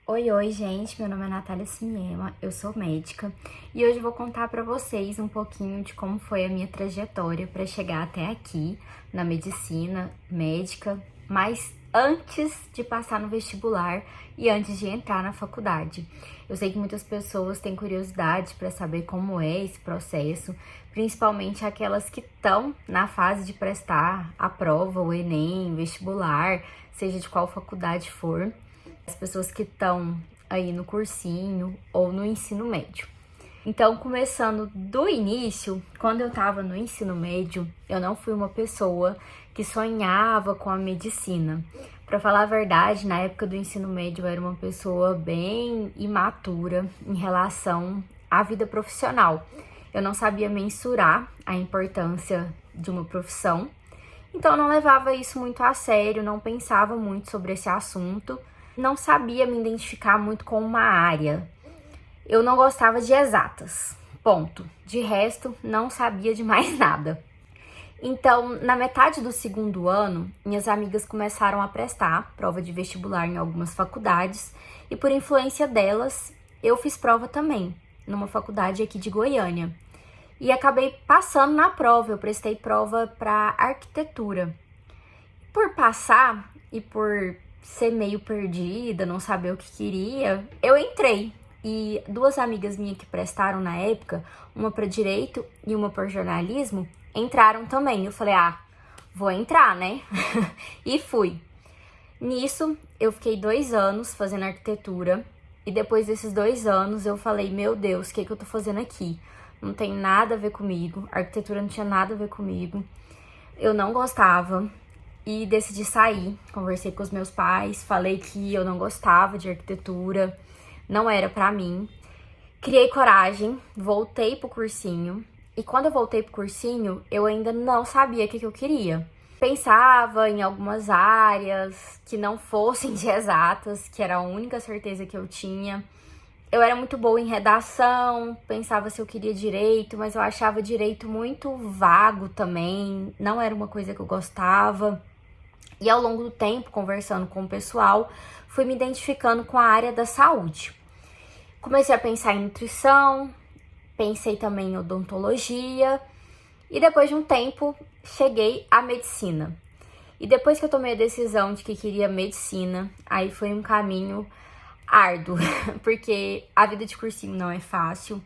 Oi, gente, meu nome é Natália Cinema, eu sou médica e hoje eu vou contar pra vocês um pouquinho de como foi a minha trajetória para chegar até aqui na medicina médica, mas antes de passar no vestibular e antes de entrar na faculdade. Eu sei que muitas pessoas têm curiosidade para saber como é esse processo, principalmente aquelas que estão na fase de prestar a prova, o Enem, vestibular, seja de qual faculdade for. As pessoas que estão aí no cursinho ou no ensino médio. Então, começando do início, quando eu estava no ensino médio, eu não fui uma pessoa que sonhava com a medicina. Para falar a verdade, na época do ensino médio, eu era uma pessoa bem imatura em relação à vida profissional. Eu não sabia mensurar a importância de uma profissão, então eu não levava isso muito a sério, não pensava muito sobre esse assunto. Não sabia me identificar muito com uma área. Eu não gostava de exatas, ponto. De resto, não sabia de mais nada. Então, na metade do segundo ano, minhas amigas começaram a prestar prova de vestibular em algumas faculdades e por influência delas, eu fiz prova também, numa faculdade aqui de Goiânia. E acabei passando na prova, eu prestei prova para arquitetura. Por passar e por ser meio perdida, não saber o que queria, eu entrei. E duas amigas minhas que prestaram na época, uma para direito e uma para jornalismo, entraram também. Eu falei, vou entrar, né? E fui. Nisso, eu fiquei 2 anos fazendo arquitetura. E depois desses 2 anos, eu falei, meu Deus, o que eu tô fazendo aqui? Não tem nada a ver comigo. A arquitetura não tinha nada a ver comigo. Eu não gostava. E decidi sair, conversei com os meus pais, falei que eu não gostava de arquitetura, não era pra mim. Criei coragem, voltei pro cursinho. E quando eu voltei pro cursinho, eu ainda não sabia o que eu queria. Pensava em algumas áreas que não fossem de exatas, que era a única certeza que eu tinha. Eu era muito boa em redação, pensava se eu queria direito, mas eu achava direito muito vago também, não era uma coisa que eu gostava. E ao longo do tempo, conversando com o pessoal, fui me identificando com a área da saúde. Comecei a pensar em nutrição, pensei também em odontologia e depois de um tempo cheguei à medicina. E depois que eu tomei a decisão de que queria medicina, aí foi um caminho árduo, porque a vida de cursinho não é fácil.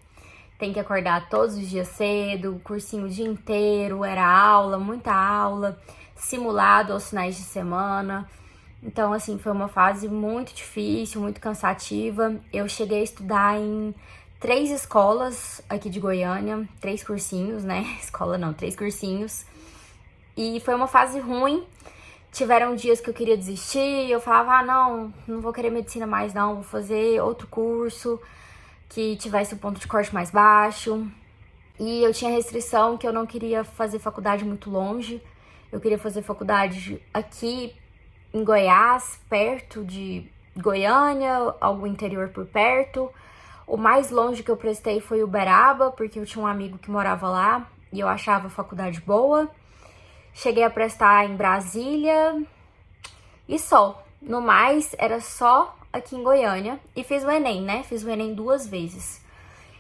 Tem que acordar todos os dias cedo, cursinho o dia inteiro, era aula, muita aula, simulado aos finais de semana. Então, assim, foi uma fase muito difícil, muito cansativa. Eu cheguei a estudar em 3 escolas aqui de Goiânia, 3 cursinhos, né? Escola não, 3 cursinhos. E foi uma fase ruim. Tiveram dias que eu queria desistir, eu falava, não vou querer medicina mais não, vou fazer outro curso que tivesse um ponto de corte mais baixo. E eu tinha restrição que eu não queria fazer faculdade muito longe. Eu queria fazer faculdade aqui em Goiás, perto de Goiânia, algum interior por perto. O mais longe que eu prestei foi Uberaba, porque eu tinha um amigo que morava lá e eu achava a faculdade boa. Cheguei a prestar em Brasília e só. No mais, era só aqui em Goiânia. E fiz o Enem, né? Fiz o Enem 2 vezes.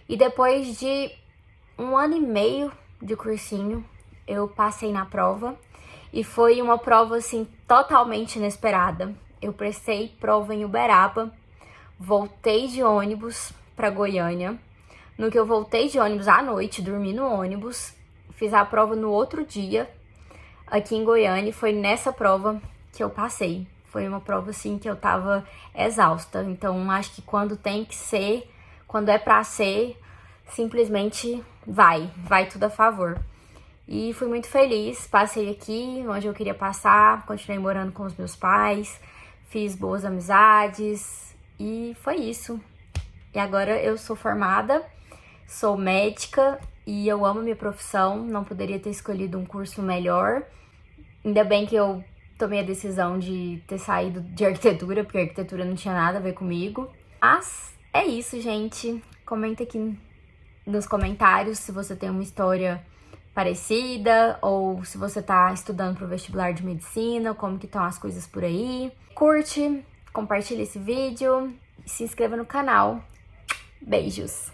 E depois de 1 ano e meio de cursinho, eu passei na prova. E foi uma prova, assim, totalmente inesperada. Eu prestei prova em Uberaba, voltei de ônibus pra Goiânia. No que eu voltei de ônibus à noite, dormi no ônibus, fiz a prova no outro dia, aqui em Goiânia, e foi nessa prova que eu passei. Foi uma prova, assim, que eu tava exausta. Então, acho que quando tem que ser, quando é pra ser, simplesmente vai tudo a favor. E fui muito feliz, passei aqui onde eu queria passar, continuei morando com os meus pais, fiz boas amizades e foi isso. E agora eu sou formada, sou médica e eu amo minha profissão, não poderia ter escolhido um curso melhor. Ainda bem que eu tomei a decisão de ter saído de arquitetura, porque a arquitetura não tinha nada a ver comigo. Mas é isso, gente. Comenta aqui nos comentários se você tem uma história parecida, ou se você tá estudando pro vestibular de medicina, como que estão as coisas por aí. Curte, compartilha esse vídeo, e se inscreva no canal. Beijos!